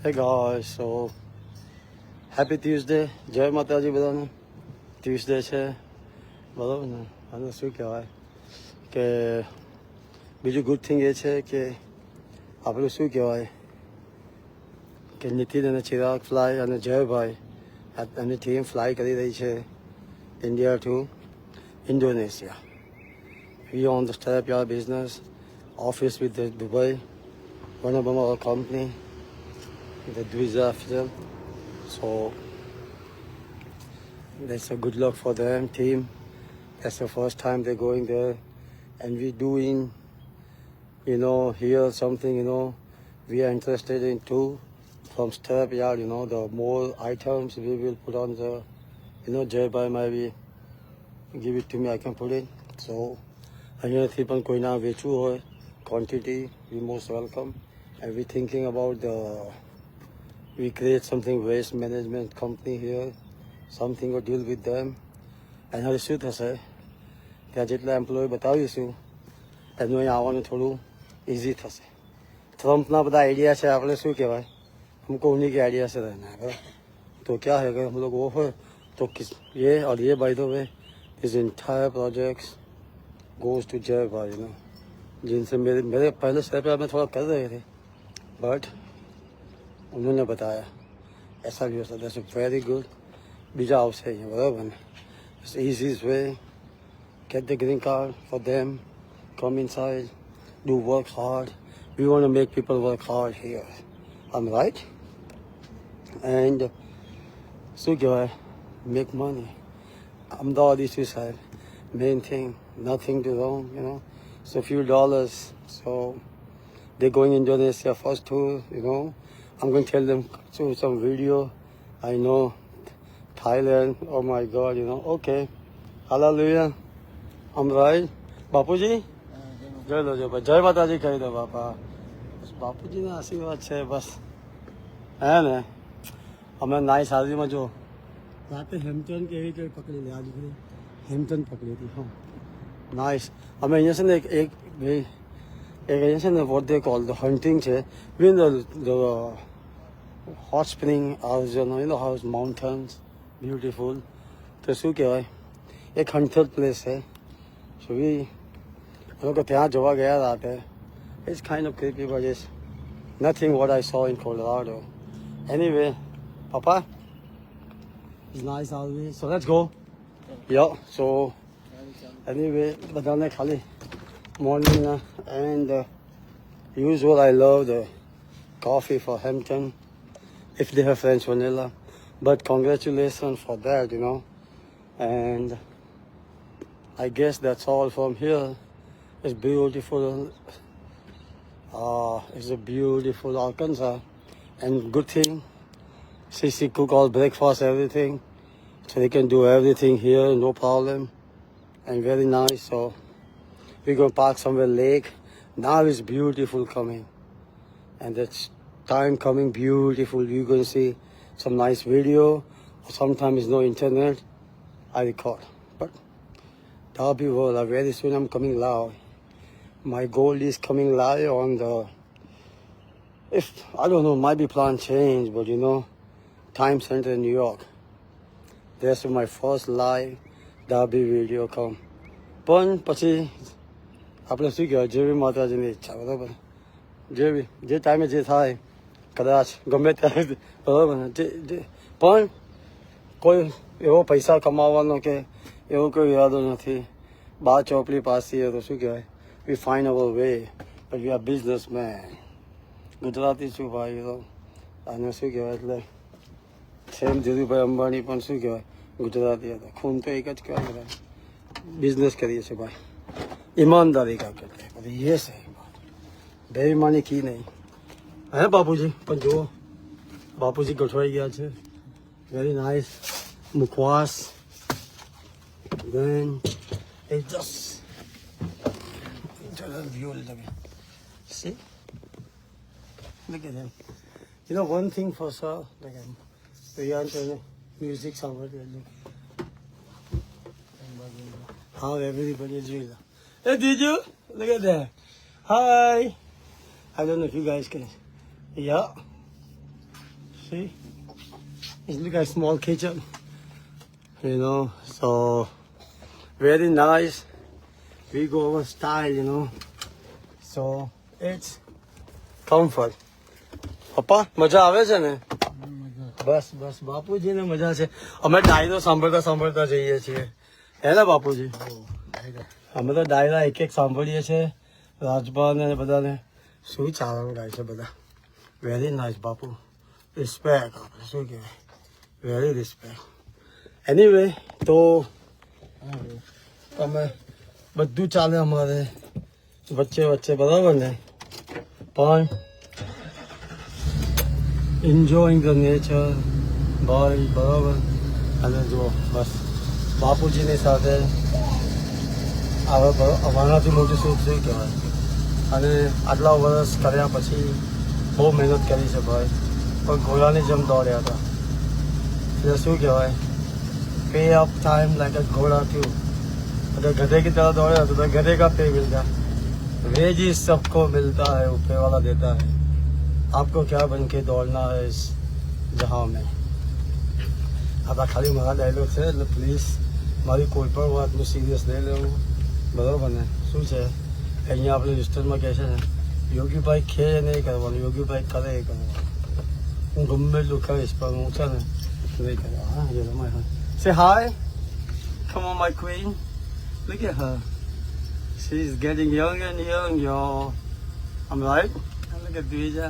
Hey guys, so happy Tuesday. જય માતાજી બધાને. ટ્યુઝડે છે બરાબર ને. અને શું કહેવાય કે બીજું ગુડ થિંગ એ છે કે આપણું શું કહેવાય કે નીતિન અને ચિરાગ ફ્લાય અને જયભાઈ એની ટીમ ફ્લાય કરી રહી છે India to Indonesia. We on the step your business office with the Dubai, one of our company, the Dwiza film. So that's a good luck for them team. That's the first time they're going there, and we doing, here something, we are interested in too. From step yard, the more items we will put on the, Jaybai maybe give it to me, I can put it. So અહીંયાથી પણ કોઈના વેચવું હોય quantity, we most welcome. And we thinking about we create something waste management company here, something or deal with them. And હવે શું થશે ત્યાં જેટલા employ બતાવીશું એનું અહીં આવવાનું થોડું ઇઝી થશે. ટ્રમ્પના બધા આઈડિયા છે આપણે શું કહેવાય हमको उन्हीं के आइडिया से रहना है बराबर. तो क्या है अगर हम लोग वो हो तो ये और ये by the way this entire projects goes to Jayabhai, जिनसे मेरे पहले स्टेप में थोड़ा कर रहे थे बट उन्होंने बताया ऐसा भी हो सकता है. Very good. बीजा हाउस है ये बराबर. It's easiest way. Get the green card for them. Come inside. Do work hard. We want to make people work hard here. I'm right. And શું કહેવાય make money. અમદાવાદ ઇસ્યુ સાહેબ main thing, nothing to wrong, so few dollars. So they're going Indonesia first tour, I'm going to tell them to some video. I know Thailand, oh my God, okay, hallelujah, I'm right. બાપુજી જય લો જય માતાજી કહી દો બાપા. બાપુજીના આશીર્વાદ છે બસ હે ને. અમે નાઈ સાદરીમાં જો રાતે હેમ્પટન કે એવી કંઈ પકડી લે આ દીકરી હેમ્પટન પકડી હતી. હા નાઇસ. અમે અહીંયા છે ને એક અહીંયા છે ને what they call the hunting છે win the hot spring house house mountains beautiful. તો શું કહેવાય એક હન્ટેડ પ્લેસ છે. સો વી લોકો ત્યાં જોવા ગયા રાતે. It's kind of creepy but it's nothing what I saw in Colorado. Anyway પપ્પા it's nice always. So let's go. Yeah, so anyway, બધાને ખાલી મોર્નિંગના and usual I love the coffee for Hampton if they have French vanilla, but congratulations for that, and I guess that's all from here. It's beautiful. It's a beautiful Arkansas, and good thing Sissy cook all breakfast, everything. So they can do everything here, no problem, and very nice. So we're going to park somewhere lake. Now it's beautiful coming, and that's time coming beautiful. You're going to see some nice video. Sometimes no internet, I record. But Derby World, very soon I'm coming live. My goal is coming live on I don't know, might be plan change, but Time Center in New York. That's my first live Derby video come. પણ પછી આપણે શું કહેવાય જેવી માતાજીની ઈચ્છા બરાબર. જે ટાઈમે જે થાય કદાચ ગમે ત્યારે બરાબર. પણ કોઈ એવો પૈસા કમાવાનો કે એવો કોઈ ઈરાદો નથી. બાર ચોપડી પાસ થઈએ તો શું કહેવાય we find our way but we are businessman. Gujarati છું ભાઈ અને શું કહેવાય એટલે સેમ ધીરુભાઈ અંબાણી પણ શું કહેવાય ગુજરાતી હતા. ખૂન તો એક જ કહેવાય બધા. બિઝનેસ કરીએ છીએ ભાઈ ઈમાનદારી કા કરતે બધું એ છે. બેઈમાની કી નહીં હે બાપુજી. પણ જુઓ બાપુજી ગોઠવાઈ ગયા છે. Very nice. Mukhwas then it just view see look at them. One thing for sure, like music somewhere. How everybody is doing. Hey, did you? Look at that. Hi. I don't know if you guys can. Yeah. See, it's like a small kitchen, you know. So very nice. We go over style, you know. So it's comfort. પપ્પા મજા આવે છે ને? બસ બસ બાપુજીને મજા છે. અમે ડાયરો સાંભળતા જઈએ છીએ, હે ને બાપુજી? અમે તો ડાયરા એક સાંભળીએ છીએ, રાજભા ને બધાને. શું ચાલવાનું ગાય છે બધા. વેરી નાઇસ બાપુ, રિસ્પેક્ટ. આપણે શું કહેવાય, વેરી રિસ્પેક્ટ. એનીવે તો અમે બધું ચાલે અમારે વચ્ચે બરાબર ને, પણ એન્જોયિંગ ધ નેચર ભાઈ, બરાબર. અને જુઓ બસ બાપુજીની સાથે આનાથી મોટું શું કહેવાય. અને આટલા વર્ષ કર્યા પછી બહુ મહેનત કરી છે ભાઈ, પણ ઘોડાની જેમ દોડ્યા હતા. એટલે શું કહેવાય, पे अप टाइम लाइक अ घोड़ा क्यों, अगर गधे की तरह दौड़े तो गधे का पे मिलता. वेज ही सबको मिलता है, ऊपर वाला देता है. आपको क्या बन के दौड़ना है इस जहाँ में. अब खाली मारा डायलॉग છે એટલે પ્લીઝ મારી કોઈ પણ વાતનું સિરિયસ નહીં લેવું, બરાબર ને? શું છે અહીંયા આપણે હિસ્ટરમાં કહે છે ને, યોગીભાઈ ખે નહીં કરવાનું, યોગીભાઈ કરે એ કરવાનું. હું ગમે એટલું કહીશ પણ હું છે ને નહીં કરવા. હા એ રમાય. Say hi. Come on, my queen. Look at her. She's getting younger and younger. I'm right. And look at Dvija.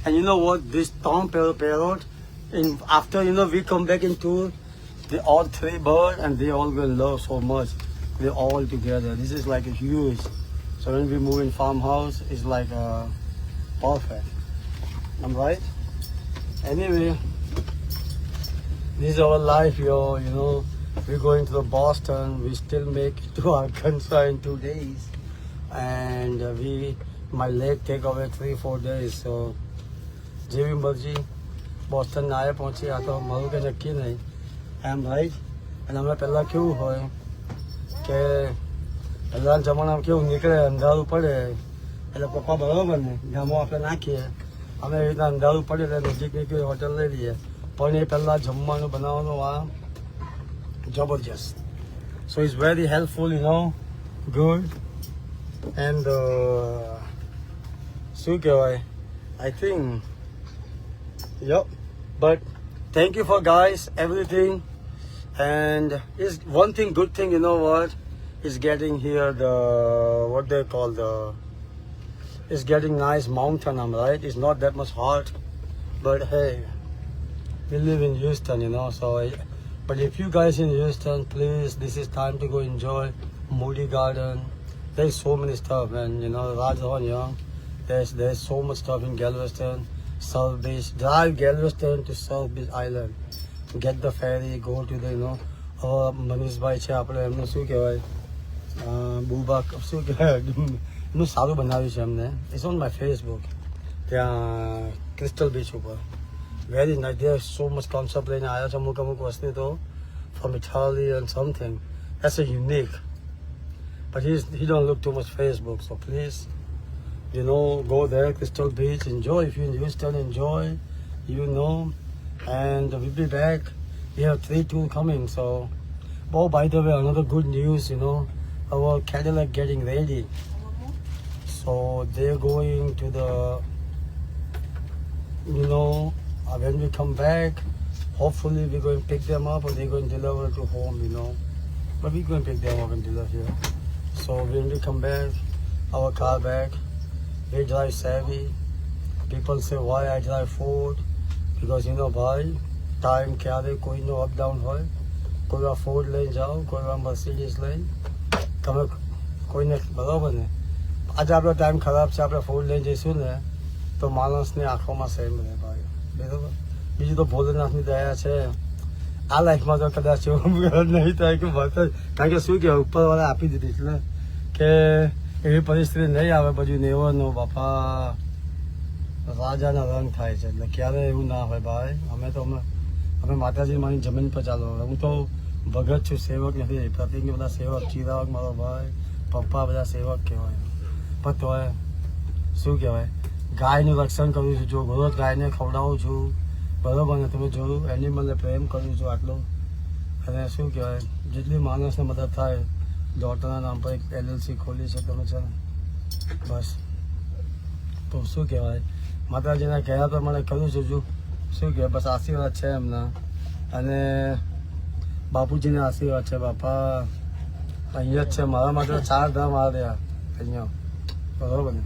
And you know what? This Tom parrot, after we come back in tour, they all three birds and they all will love so much. They're all together. This is like a huge. So when we move in farmhouse, it's like perfect. I'm right. Anyway. This is our life, yo. You know, we're going to the Boston. We still make it to Arkansas in 2 days, and my leg take away 3-4 days. So, જેવી મરજી Boston ના પહોંચી. આ તો મારું કંઈ નક્કી નહીં. એમ રાઈટ. અને અમે પહેલાં કેવું હોય કે પહેલાંના જમાનામાં કેવું નીકળે, અંધારું પડે એટલે પપ્પા બરાબર ને ગામમાં આપણે નાખીએ. અમે એવી રીતના અંધારું પડે એટલે નજીક નીકળી હોટલ લઈ લઈએ. પણ એ પહેલાં જમવાનું બનાવવાનું આ જબરજસ્ત. So it's very helpful, good. And શું કહેવાય, I think yep. But thank you for guys, everything. And is one thing, good thing, you know what, is getting here what they call is getting nice mountain, right? It's not that much hot, but hey, we live in Houston, so but if you guys in Houston, please, this is time to go enjoy Moody Garden. There's so many stuff, and Rajasthan Young, there's so much stuff in Galveston. South Beach, drive Galveston to South Beach Island, get the ferry, go to the Manish Bhai છે આપણે, એમનું શું કહેવાય, બુબા શું કહેવાય, એમનું સારું બનાવ્યું છે એમને. It's on my Facebook. ત્યાં ક્રિસ્ટલ બીચ ઉપર very nice. There so much concept લઈને આવ્યા છે અમુક વસ્તુ તો from Italy and something that's a unique. But he don't look too much Facebook, so please go there, Crystal Beach, enjoy. If you're in Houston, enjoy, and we'll be back. We have 3 tours coming, so, oh, by the way, another good news, our Cadillac getting ready. So they're going to the, when we come back, hopefully we're going to pick them up or they're going to deliver to home, but we're going to pick them up and deliver here. So when we come back, our car back, we drive savvy. People say why I drive Ford, because ભાઈ time ક્યારે કોઈનો up down હોય. કોઈ વાર Ford લઈને જાઓ, કોઈ વાર મર્સિડીઝ લઈને તમે કોઈને, બરાબર ને? આજે આપણો ટાઈમ ખરાબ છે, આપણે ફોર્ડ લઈને જઈશું ને તો માણસની આંખોમાં સેમ રહે ભાઈ, બરાબર. બીજું તો ભોલેનાથની દયા છે. આ લાઈફમાં તો કદાચ એવું નહીં થાય કે કારણ કે શું કહેવાય, ઉપરવાળા આપી દીધી એટલે કે એવી પરિસ્થિતિ નહીં આવે. બધું નેવરનો બાપા રાજાના રંગ થાય છે, એટલે ક્યારે એવું ના હોય ભાઈ. અમે માતાજી મારી જમીન પર ચાલો. હું તો ભગત છું, સેવક નથી. પ્રતિક બધા સેવક, ચિરાગ મારો ભાઈ, પપ્પા બધા સેવક કહેવાય. પણ તોય શું કહેવાય, ગાયનું રક્ષણ કરું છું. જો રોજ ગાયને ખવડાવું છું, બરોબર ને તમે જોયું એનિમલને પ્રેમ કરું છું આટલો અને શું કહેવાય જેટલી માણસને મદદ થાય ડોટરના નામ પર એક LLC ખોલી છે તમે છે ને બસ તો શું કહેવાય માતાજીના કહેવા પ્રમાણે કરું છું શું કહેવાય બસ આશીર્વાદ છે એમના અને બાપુજીના આશીર્વાદ છે બાપા અહીંયા જ છે મારા માટે 4 ધામ આવ્યા અહીંયા બરોબર ને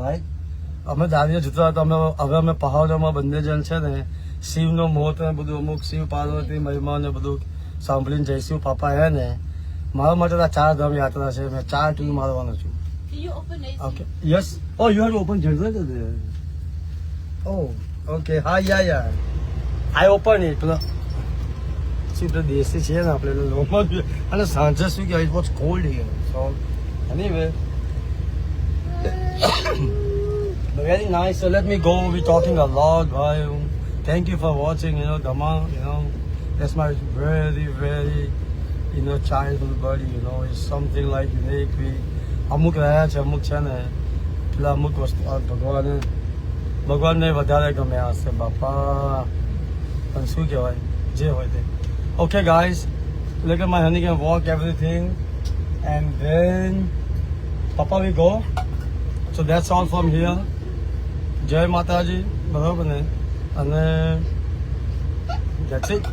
રાઈટ અમે દાદીએ જતા હતા હવે અમે પહાડોમાં બંને જણ છે ને શિવનો મોત ને બધું અમુક શિવ પાર્વતી મહિમા ને બધું સાંભળીને જઈશું પાપા હે ને મારા માટે આ 4 ધામ યાત્રા છે મેં 4 ટૂલ મારવાનો છું okay yes oh you have open generator there oh okay હા યા આઈ ઓપન ઇટ સીધો દેશી છે ને આપણે લોમાં અને સાંજે શું કે it was cold here so anyway very nice so let me go we're talking a lot bhai thank you for watching Dhamma that's my very childhood buddy it's something like unique we અમુક રહ્યા છે અમુક છે ને પેલા અમુક વસ્તુ ભગવાનને વધારે ગમે હશે બાપા પણ શું કહેવાય જે હોય તે okay guys look at my honey can walk everything and then papa we go so that's all from here જય માતાજી બરાબર ને અને that's it